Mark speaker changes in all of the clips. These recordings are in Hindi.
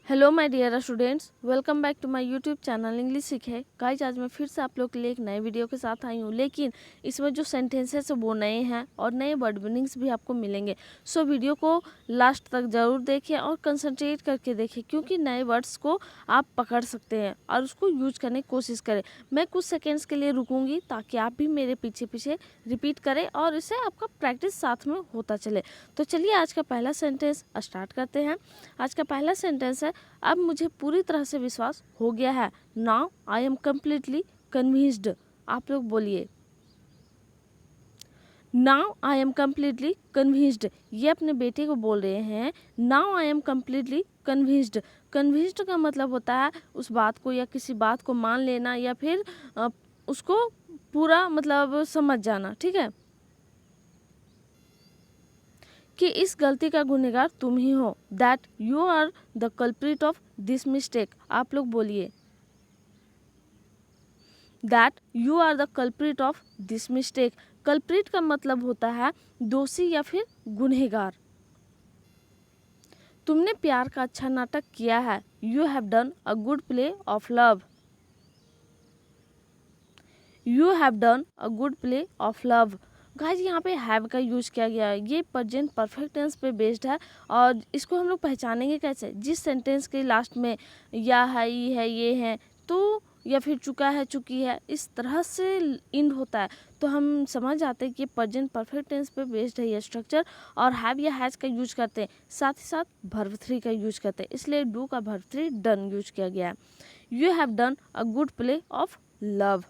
Speaker 1: Hello my dear students, welcome back to my YouTube channel English सीखे। गाइज आज मैं फिर से आप लोग के लिए एक नए वीडियो के साथ आई हूँ, लेकिन इसमें जो सेंटेंसेस वो नए हैं और नए वर्ड मीनिंग्स भी आपको मिलेंगे। सो वीडियो को लास्ट तक ज़रूर देखें और कंसंट्रेट करके देखें, क्योंकि नए वर्ड्स को आप पकड़ सकते हैं और उसको यूज करने की कोशिश करें। मैं कुछ सेकेंड्स के लिए रुकूंगी ताकि आप भी मेरे पीछे पीछे रिपीट करें और इससे आपका प्रैक्टिस साथ में होता चले। तो चलिए आज का पहला सेंटेंस स्टार्ट करते हैं। आज का पहला सेंटेंस है, अब मुझे पूरी तरह से विश्वास हो गया है। Now I am completely convinced. आप लोग बोलिए, now I am completely convinced. ये अपने बेटे को बोल रहे हैं, now I am completely convinced. Convinced का मतलब होता है उस बात को या किसी बात को मान लेना या फिर उसको पूरा मतलब समझ जाना। ठीक है, कि इस गलती का गुनहगार तुम ही हो। That you are the culprit of this mistake. आप लोग बोलिए, that you are the culprit of this mistake. Culprit का मतलब होता है दोषी या फिर गुनहगार। तुमने प्यार का अच्छा नाटक किया है। You have done a good play of love. You have done a good play of love. Guys यहाँ पे हैव का यूज किया गया है। ये प्रेजेंट परफेक्ट टेंस पे बेस्ड है और इसको हम लोग पहचानेंगे कैसे? जिस सेंटेंस के लास्ट में या है, ई है, ये है, तो या फिर चुका है, चुकी है, इस तरह से इंड होता है तो हम समझ जाते हैं कि प्रेजेंट परफेक्ट टेंस पे बेस्ड है ये स्ट्रक्चर। और हैव या हैज का यूज करते हैं, साथ ही साथ वर्ब थ्री का यूज करते हैं, इसलिए डू का वर्ब थ्री डन यूज किया गया है। You have done a good play of love.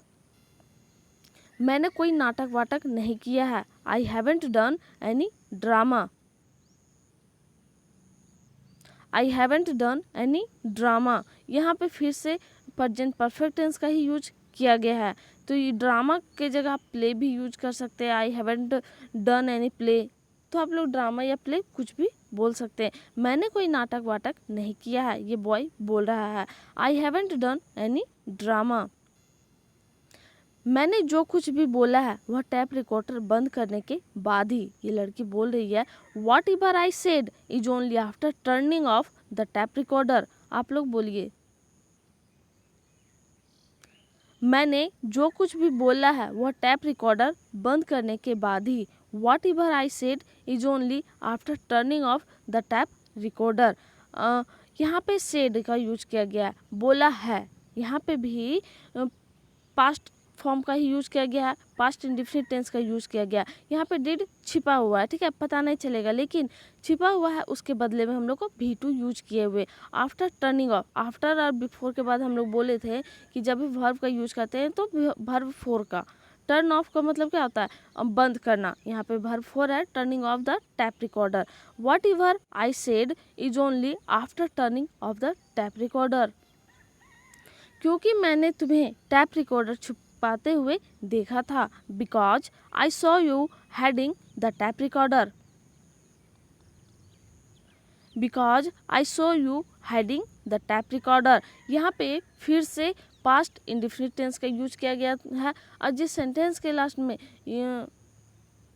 Speaker 1: मैंने कोई नाटक वाटक नहीं किया है। I haven't done any drama. I haven't done any drama. यहाँ पे फिर से प्रेजेंट परफेक्ट टेंस का ही यूज किया गया है, तो ये ड्रामा के जगह आप प्ले भी यूज कर सकते हैं। I haven't done any play, तो आप लोग ड्रामा या प्ले कुछ भी बोल सकते हैं। मैंने कोई नाटक वाटक नहीं किया है, ये बॉय बोल रहा है। I haven't done any drama. मैंने जो कुछ भी बोला है वह टैप रिकॉर्डर बंद करने के बाद ही। ये लड़की बोल रही है, what ever I said is only after turning off the tape recorder. आप लोग बोलिए, मैंने जो कुछ भी बोला है वह टैप रिकॉर्डर बंद करने के बाद ही। Whatever I said is only after turning off the tape recorder. यहाँ पे सेड का यूज किया गया है, बोला है। यहाँ पे भी पास्ट फॉर्म का ही यूज किया गया है, पास्ट इंडेफिनिट टेंस का यूज किया गया है। यहाँ पे डिड छिपा हुआ है, ठीक है, पता नहीं चलेगा, लेकिन छिपा हुआ है उसके बदले में हम लोग को भी टू यूज किए हुए। आफ्टर टर्निंग ऑफ, आफ्टर और बिफोर के बाद हम लोग बोले थे कि जब भी वर्ब का यूज करते हैं तो वर्ब फोर का। टर्न ऑफ का मतलब क्या होता है? बंद करना। यहाँ पे वर्ब फोर है, turning off the tape recorder. What ever I said is only after turning off the tape recorder. क्योंकि मैंने तुम्हें टैप रिकॉर्डर छुपाते हुए देखा था। Because I saw you heading the tape recorder. Because I saw you heading the tape recorder. यहाँ पे फिर से पास्ट इंडेफिनिट टेंस का यूज किया गया है और जिस सेंटेंस के लास्ट में ये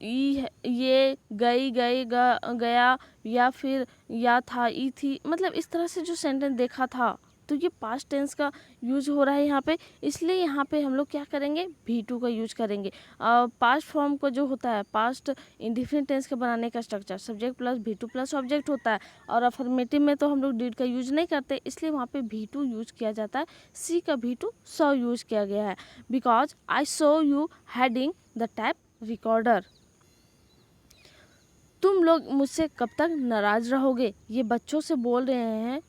Speaker 1: गई, गए, गया या फिर या था, ई थी, मतलब इस तरह से जो सेंटेंस देखा था, तो ये पास्ट टेंस का यूज हो रहा है यहाँ पे। इसलिए यहाँ पे हम लोग क्या करेंगे? भी टू का यूज करेंगे। पास्ट फॉर्म को जो होता है, पास्ट इंडेफिनिट टेंस के बनाने का स्ट्रक्चर सब्जेक्ट प्लस भी टू प्लस ऑब्जेक्ट होता है। और अफर्मेटिव में तो हम लोग डिड का यूज नहीं करते, इसलिए वहाँ पे भी टू यूज किया जाता है। सी का भी टू सॉ यूज किया गया है। Because I saw you heading the tape recorder. तुम लोग मुझसे कब तक नाराज रहोगे? ये बच्चों से बोल रहे हैं,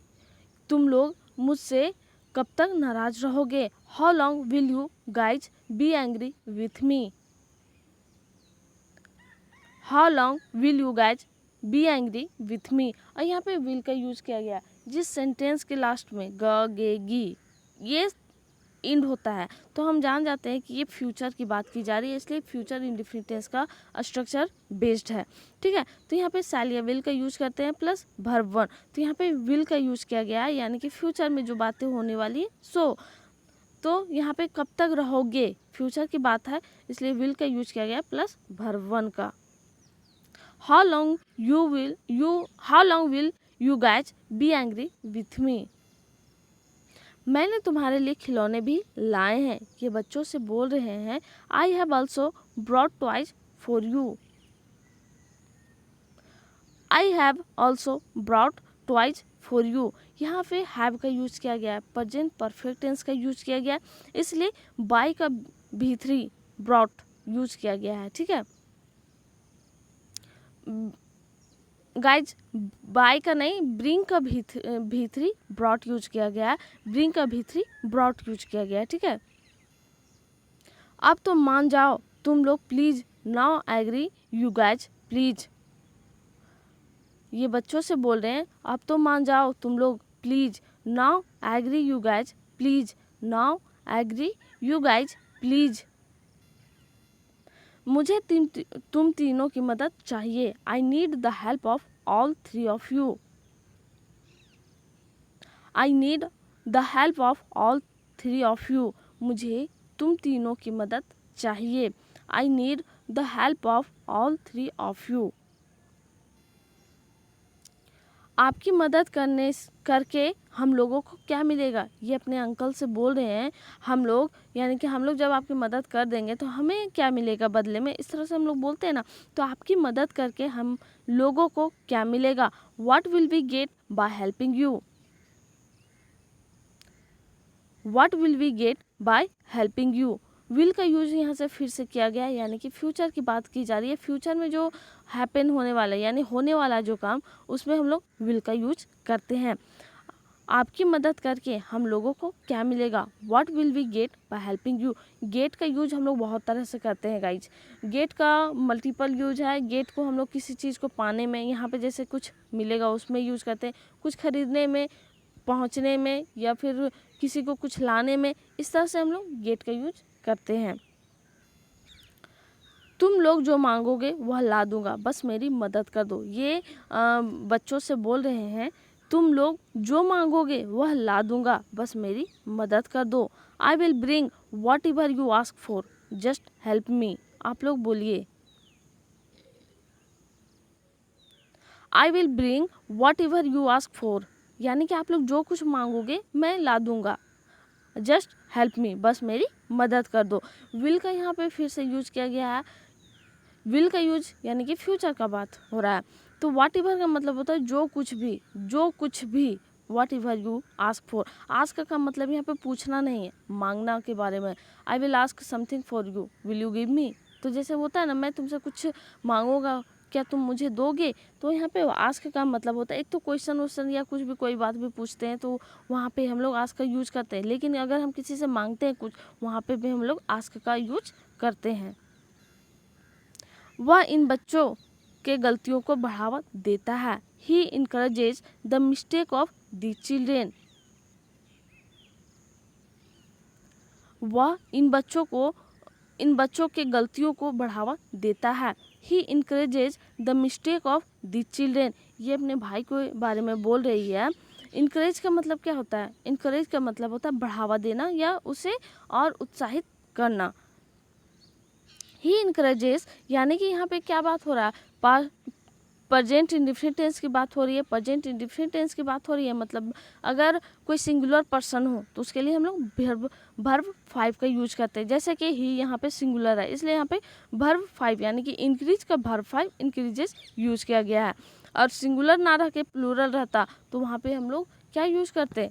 Speaker 1: तुम लोग मुझसे कब तक नाराज रहोगे? How long will you guys be angry with me? How long will you guys be angry with me. और यहाँ पे विल का यूज किया गया जिस सेंटेंस के लास्ट में ग, गे, गी ये इंड होता है, तो हम जान जाते हैं कि ये फ्यूचर की बात की जा रही है, इसलिए फ्यूचर इंडेफिनिट टेंस का स्ट्रक्चर बेस्ड है। ठीक है, तो यहाँ पे शैल या विल का यूज करते हैं प्लस वर्ब वन, तो यहाँ पे विल का यूज किया गया है, यानी कि फ्यूचर में जो बातें होने वाली है। सो तो यहाँ पे कब तक रहोगे, फ्यूचर की बात है, इसलिए विल का यूज किया गया प्लस वर्ब वन का। How long will you guys be angry with me. मैंने तुम्हारे लिए खिलौने भी लाए हैं, ये बच्चों से बोल रहे हैं। I have also brought toys for you. I have also brought toys for you. यहाँ पे हैव का यूज किया गया है, प्रेजेंट परफेक्ट टेंस का यूज किया गया है, इसलिए बाय का भी3 ब्रॉट यूज किया गया है। ठीक है गाइज, बाय का नहीं, ब्रिंग का भी3 ब्रॉट यूज किया गया है, ब्रिंग का भी3 ब्रॉट यूज किया गया है। ठीक है, अब तो मान जाओ तुम लोग please, now agree you guys please. ये बच्चों से बोल रहे हैं, अब तो मान जाओ तुम लोग please, now agree you guys please, now agree you guys please. मुझे तुम तीनों की मदद चाहिए। I need the help of all 3 of you. I need the help of all 3 of you. मुझे तुम तीनों की मदद चाहिए। I need the help of all 3 of you. आपकी मदद करके हम लोगों को क्या मिलेगा? ये अपने अंकल से बोल रहे हैं। हम लोग यानी कि हम लोग जब आपकी मदद कर देंगे तो हमें क्या मिलेगा बदले में, इस तरह से हम लोग बोलते हैं ना। तो आपकी मदद करके हम लोगों को क्या मिलेगा? What will we get by helping you? What will we get by helping you? Will का यूज यहाँ से फिर से किया गया है, यानी कि फ्यूचर की बात की जा रही है। फ्यूचर में जो हैपन होने वाला है यानी होने वाला जो काम, उसमें हम लोग विल का यूज करते हैं। आपकी मदद करके हम लोगों को क्या मिलेगा? What will we get by helping you? Get का यूज हम लोग बहुत तरह से करते हैं गाइज। गेट का मल्टीपल यूज है। गेट को हम लोग किसी चीज़ को पाने में, यहाँ पे जैसे कुछ मिलेगा उसमें यूज करते हैं, कुछ खरीदने में, पहुँचने में, या फिर किसी को कुछ लाने में, इस तरह से हम लोग गेट का यूज करते हैं। तुम लोग जो मांगोगे वह ला दूंगा, बस मेरी मदद कर दो। ये बच्चों से बोल रहे हैं, तुम लोग जो मांगोगे वह ला दूंगा, बस मेरी मदद कर दो। I will bring what ever you ask for, just help me. आप लोग बोलिए, I will bring what ever you ask for, यानी कि आप लोग जो कुछ मांगोगे मैं ला दूंगा, जस्ट हेल्प मी, बस मेरी मदद कर दो। विल का यहाँ पे फिर से यूज किया गया है। विल का यूज यानी कि फ्यूचर का बात हो रहा है। तो व्हाट एवर का मतलब होता है जो कुछ भी, जो कुछ भी। What ever you ask for, ask का मतलब यहाँ पे पूछना नहीं है, मांगना के बारे में। I will ask something for you, will you give me. तो जैसे होता है ना, मैं तुमसे कुछ मांगूंगा, क्या तुम मुझे दोगे? तो यहाँ पे आस्क का मतलब होता है, एक तो क्वेश्चन वोश्चन या कुछ भी कोई बात भी पूछते हैं तो वहाँ पे हम लोग आस्क का यूज करते हैं। लेकिन अगर हम किसी से मांगते हैं कुछ, वहाँ पे भी हम लोग आस्क का यूज करते हैं। वह इन बच्चों के गलतियों को बढ़ावा देता है। He encourages the mistake of the children. वह इन बच्चों के गलतियों को बढ़ावा देता है। He encourages the mistake of the children. ये अपने भाई के बारे में बोल रही है। इनकरेज का मतलब क्या होता है? इनकरेज का मतलब होता है बढ़ावा देना या उसे और उत्साहित करना। ही इनकरेजेस यानी कि यहाँ पे क्या बात हो रहा है? प्रेजेंट इंडिफिनिट टेंस की बात हो रही है। प्रेजेंट इंडिफिनिट टेंस की बात हो रही है मतलब अगर कोई सिंगुलर पर्सन हो तो उसके लिए हम लोग वर्ब 5 का यूज करते हैं। जैसे कि ही यहाँ पे सिंगुलर है, इसलिए यहाँ पे वर्ब 5 यानी कि इंक्रीज का वर्ब 5 इंक्रीजेस यूज किया गया है। और सिंगुलर ना रह के प्लूरल रहता तो वहाँ पे हम लोग क्या यूज करते?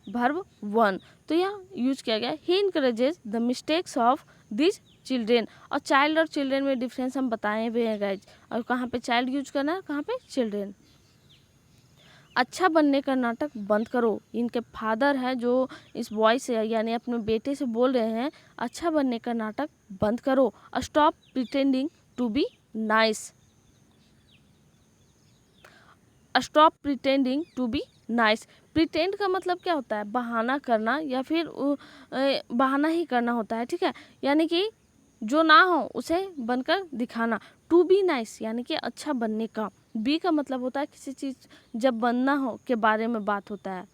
Speaker 1: वर्ब 1। तो यहाँ यूज किया गया he encourages the mistakes of this children. और चाइल्ड और चिल्ड्रेन में डिफरेंस हम बताए हुए हैं गाइज। और कहाँ पे चाइल्ड यूज करना है, कहाँ पे चिल्ड्रेन। अच्छा बनने का नाटक बंद करो। इनके फादर है जो इस बॉय से यानी अपने बेटे से बोल रहे हैं, अच्छा बनने का नाटक बंद करो। Stop pretending to be nice. Stop pretending to be nice. Pretend का मतलब क्या होता है? बहाना करना या फिर बहाना ही करना होता है। ठीक है, यानी कि जो ना हो उसे बनकर दिखाना। टू बी नाइस यानी कि अच्छा बनने का। बी का मतलब होता है किसी चीज़ जब बनना हो के बारे में बात होता है,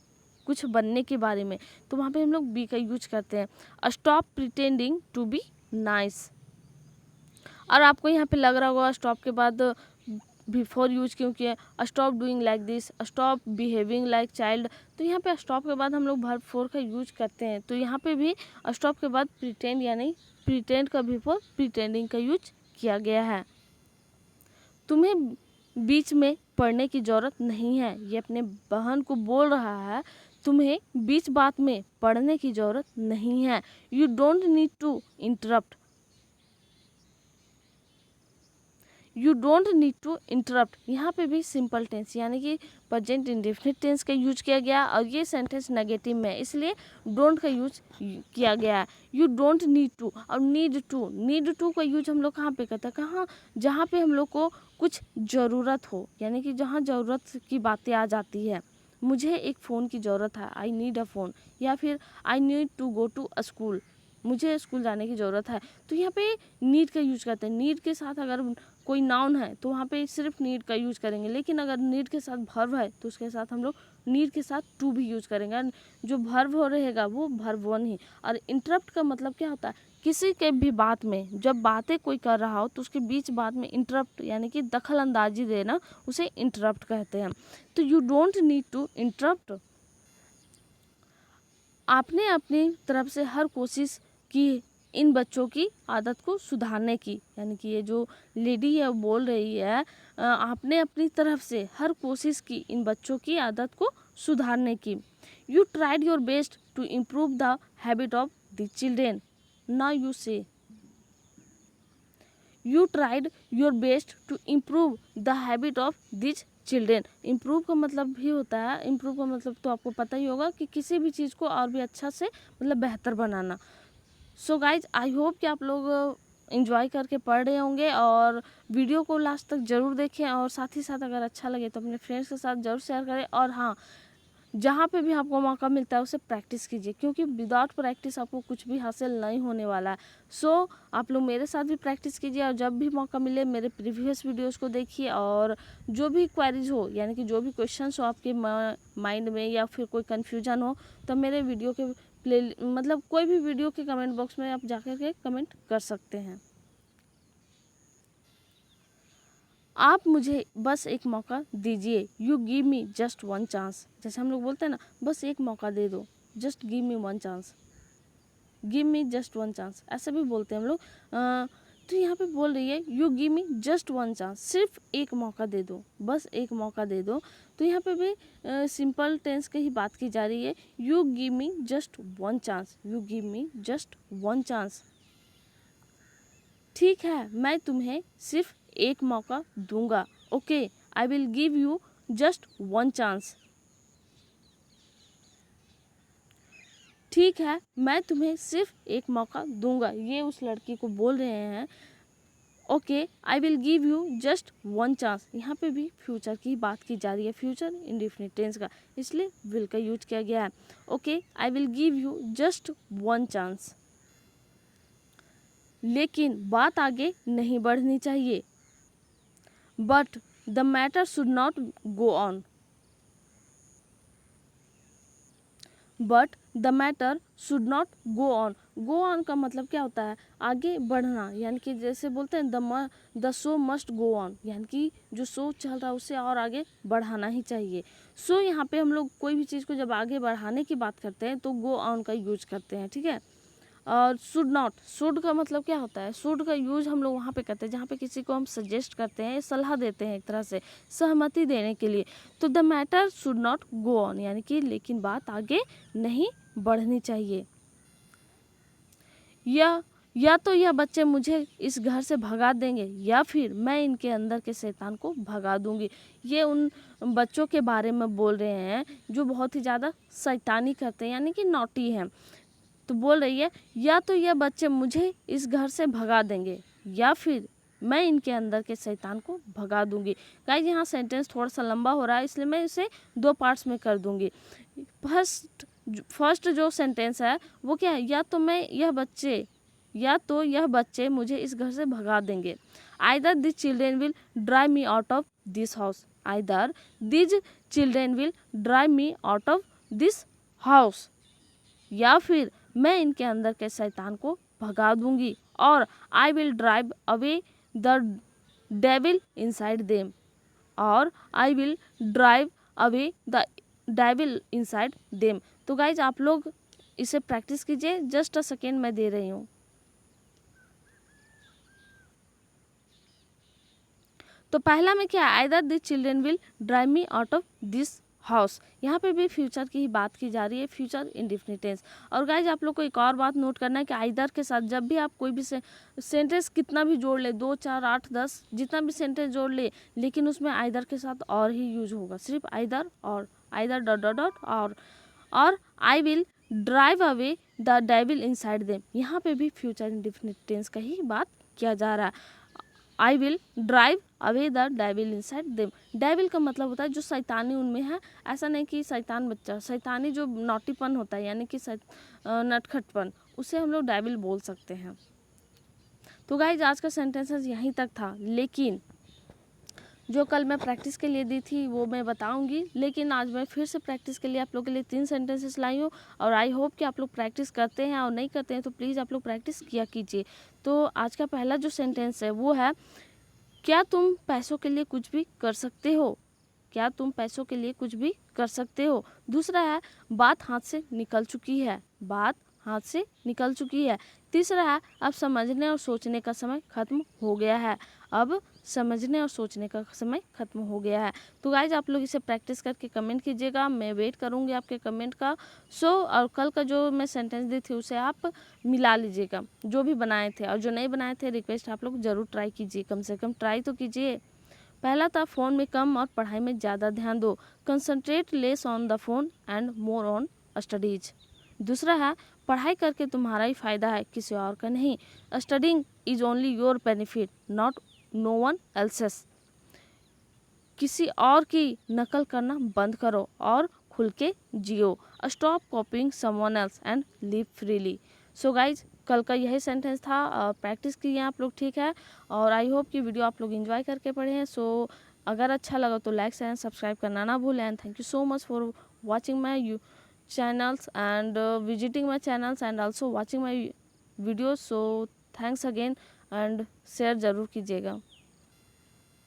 Speaker 1: कुछ बनने के बारे में, तो वहाँ पे हम लोग बी का यूज करते हैं। Stop pretending to be nice. और आपको यहाँ पे लग रहा होगा स्टॉप के बाद बिफोर यूज क्यों किया, stop doing like this, stop behaving like child. तो यहाँ पे स्टॉप के बाद हम लोग वर्ब फोर का यूज करते हैं, तो यहाँ पे भी स्टॉप के बाद प्रिटेंड यानी प्रिटेंड का बिफोर प्रिटेंडिंग का यूज किया गया है। तुम्हें बीच में पढ़ने की ज़रूरत नहीं है, ये अपने बहन को बोल रहा है, तुम्हें बीच बात में पढ़ने की ज़रूरत नहीं है। You don't need to interrupt, you don't need to interrupt. यहाँ पे भी सिंपल टेंस यानी कि प्रेजेंट इंडेफिनिट टेंस का यूज किया गया और ये सेंटेंस नेगेटिव में इसलिए डोंट का यूज किया गया है। यू डोंट नीड टू और नीड टू का यूज हम लोग कहाँ पे करते हैं, कहाँ, जहाँ पे हम लोग को कुछ ज़रूरत हो, यानी कि जहाँ ज़रूरत की बातें आ जाती है। मुझे एक फ़ोन की ज़रूरत है, आई नीड अ फ़ोन, या फिर I need to go to a school, मुझे स्कूल जाने की ज़रूरत है। तो यहाँ पे नीड का यूज करते हैं। नीड के साथ अगर कोई नाउन है तो वहाँ पे सिर्फ नीड का यूज करेंगे, लेकिन अगर नीड के साथ वर्ब है तो उसके साथ हम लोग नीड के साथ टू भी यूज करेंगे। जो वर्ब हो रहेगा वो वर्ब वन ही। और इंटरप्ट का मतलब क्या होता है, किसी के भी बात में जब बातें कोई कर रहा हो तो उसके बीच बात में इंटरप्ट यानी कि दखल अंदाजी देना, उसे इंटरप्ट कहते हैं। तो you don't need to interrupt. आपने अपनी तरफ से हर कोशिश की इन बच्चों की आदत को सुधारने की, यानी कि ये जो लेडी है वो बोल रही है आपने अपनी तरफ से हर कोशिश की इन बच्चों की आदत को सुधारने की। You tried your best to improve the habit of the children, now you say you tried your best to improve the habit of this children. Improve का मतलब भी होता है, इम्प्रूव का मतलब तो आपको पता ही होगा कि किसी भी चीज़ को और भी अच्छा से मतलब बेहतर बनाना। सो गाइज आई होप कि आप लोग इंजॉय करके पढ़ रहे होंगे और वीडियो को लास्ट तक ज़रूर देखें, और साथ ही साथ अगर अच्छा लगे तो अपने फ्रेंड्स के साथ ज़रूर शेयर करें। और हाँ, जहाँ पे भी आपको मौका मिलता है उसे प्रैक्टिस कीजिए, क्योंकि विदाउट प्रैक्टिस आपको कुछ भी हासिल नहीं होने वाला है। सो आप लोग मेरे साथ भी प्रैक्टिस कीजिए, और जब भी मौका मिले मेरे प्रीवियस वीडियोस को देखिए, और जो भी क्वेरीज हो यानी कि जो भी क्वेश्चंस हो आपके माइंड में या फिर कोई कन्फ्यूजन हो, तो मेरे वीडियो के मतलब कोई भी वीडियो के कमेंट बॉक्स में आप जाकर के कमेंट कर सकते हैं। आप मुझे बस एक मौका दीजिए, you give me just one chance. जैसे हम लोग बोलते हैं ना, बस एक मौका दे दो, just give me one chance, give me just one chance, ऐसे भी बोलते हैं हम लोग। तो यहाँ पे बोल रही है you give me just one chance, सिर्फ एक मौका दे दो, बस एक मौका दे दो। तो यहाँ पे भी सिंपल टेंस की ही बात की जा रही है, you give me just one chance, you give me just one chance. ठीक है, मैं तुम्हें सिर्फ एक मौका दूंगा, okay, I will give you just one chance. ठीक है, मैं तुम्हें सिर्फ एक मौका दूंगा, ये उस लड़की को बोल रहे हैं। Okay, I will give you just one chance, यहाँ पे भी फ्यूचर की बात की जा रही है, फ्यूचर इंडेफिनिट टेंस का, इसलिए विल का यूज किया गया है। Okay, I will give you just one chance. लेकिन बात आगे नहीं बढ़नी चाहिए, but the matter should not go on, but the matter should not go on. Go on का मतलब क्या होता है, आगे बढ़ना, यानी कि जैसे बोलते हैं the show must go on, यानी कि जो शो चल रहा है उसे और आगे बढ़ाना ही चाहिए। सो यहाँ पे हम लोग कोई भी चीज़ को जब आगे बढ़ाने की बात करते हैं तो गो ऑन का यूज करते हैं, ठीक है। और शुड नॉट, शुड का मतलब क्या होता है, शुड का यूज हम लोग वहाँ पे करते हैं जहाँ पे किसी को हम सजेस्ट करते हैं, सलाह देते हैं, एक तरह से सहमति देने के लिए। तो the matter should not go on यानी कि लेकिन बात आगे नहीं बढ़नी चाहिए। या तो यह बच्चे मुझे इस घर से भगा देंगे, या फिर मैं इनके अंदर के शैतान को भगा दूंगी। ये उन बच्चों के बारे में बोल रहे हैं जो बहुत ही ज़्यादा शैतानी करते हैं, यानी कि नॉटी हैं। तो बोल रही है या तो यह बच्चे मुझे इस घर से भगा देंगे, या फिर मैं इनके अंदर के शैतान को भगा दूंगी। गाइस यहाँ सेंटेंस थोड़ा सा लंबा हो रहा है, इसलिए मैं इसे दो पार्ट्स में कर दूंगी। फर्स्ट जो सेंटेंस है वो क्या है, या तो यह बच्चे मुझे इस घर से भगा देंगे। Either this children will drive me out of this house, either this children will drive me out of this house, या फिर मैं इनके अंदर के शैतान को भगा दूंगी, और I will drive away the devil inside them. और I will drive away the devil inside them. तो गाइज आप लोग इसे प्रैक्टिस कीजिए, जस्ट अ सेकेंड मैं दे रही हूँ। तो पहला में क्या है, either this children will drive me out of this house. यहाँ पे भी फ्यूचर की ही बात की जा रही है, फ्यूचर इंडेफिनिट टेंस। और गाइज आप लोग को एक और बात नोट करना है कि आइदर के साथ जब भी आप कोई भी सेंटेंस कितना भी जोड़ ले, 2 4 8 10 जितना भी सेंटेंस जोड़ ले, लेकिन उसमें आइदर के साथ और ही यूज होगा, सिर्फ आइदर और, आइदर डॉट डॉट डॉट और I will drive away the devil inside them. यहाँ पे भी फ्यूचर इंडेफिनिट टेंस का ही बात किया जा रहा है। आई will drive away the devil inside them. Devil का मतलब होता है जो शैतानी उनमें है, ऐसा नहीं कि शैतान बच्चा, शैतानी जो नॉटीपन होता है यानी कि नटखटपन, उसे हम लोग डेविल बोल सकते हैं। तो गाइज आज का सेंटेंसेस यहीं तक था, लेकिन जो कल मैं प्रैक्टिस के लिए दी थी वो मैं बताऊंगी, लेकिन आज मैं फिर से प्रैक्टिस के लिए आप लोग के लिए 3 सेंटेंसेस लाई हूँ। और आई होप कि आप लोग प्रैक्टिस करते हैं, और नहीं करते हैं तो प्लीज़ आप लोग प्रैक्टिस किया कीजिए। तो आज का पहला जो सेंटेंस है वो है, क्या तुम पैसों के लिए कुछ भी कर सकते हो? क्या तुम पैसों के लिए कुछ भी कर सकते हो? दूसरा है, बात हाथ से निकल चुकी है। बात हाथ से निकल चुकी है। तीसरा है, अब समझने और सोचने का समय खत्म हो गया है। अब समझने और सोचने का समय खत्म हो गया है। तो गाइज आप लोग इसे प्रैक्टिस करके कमेंट कीजिएगा, मैं वेट करूंगी आपके कमेंट का। और कल का जो मैं सेंटेंस दी थी उसे आप मिला लीजिएगा, जो भी बनाए थे, और जो नहीं बनाए थे रिक्वेस्ट आप लोग ज़रूर ट्राई कीजिए, कम से कम ट्राई तो कीजिए। पहला था, फ़ोन में कम और पढ़ाई में ज़्यादा ध्यान दो। Concentrate less on the phone and more on studies. दूसरा है, पढ़ाई करके तुम्हारा ही फायदा है, किसी और का नहीं। Studying is only your benefit, not know one else's. किसी और की नकल करना बंद करो और खुल के जियो। Stop copying someone else and live freely. So guys कल का यही सेंटेंस था, प्रैक्टिस किए आप लोग, ठीक है। और आई होप कि वीडियो आप लोग एंजॉय करके पढ़े हैं। सो अगर अच्छा लगा तो लाइक एंड सब्सक्राइब करना ना भूलें। And thank you so much for watching my channels and visiting my channels and also watching my videos. So thanks again and share ज़रूर कीजिएगा।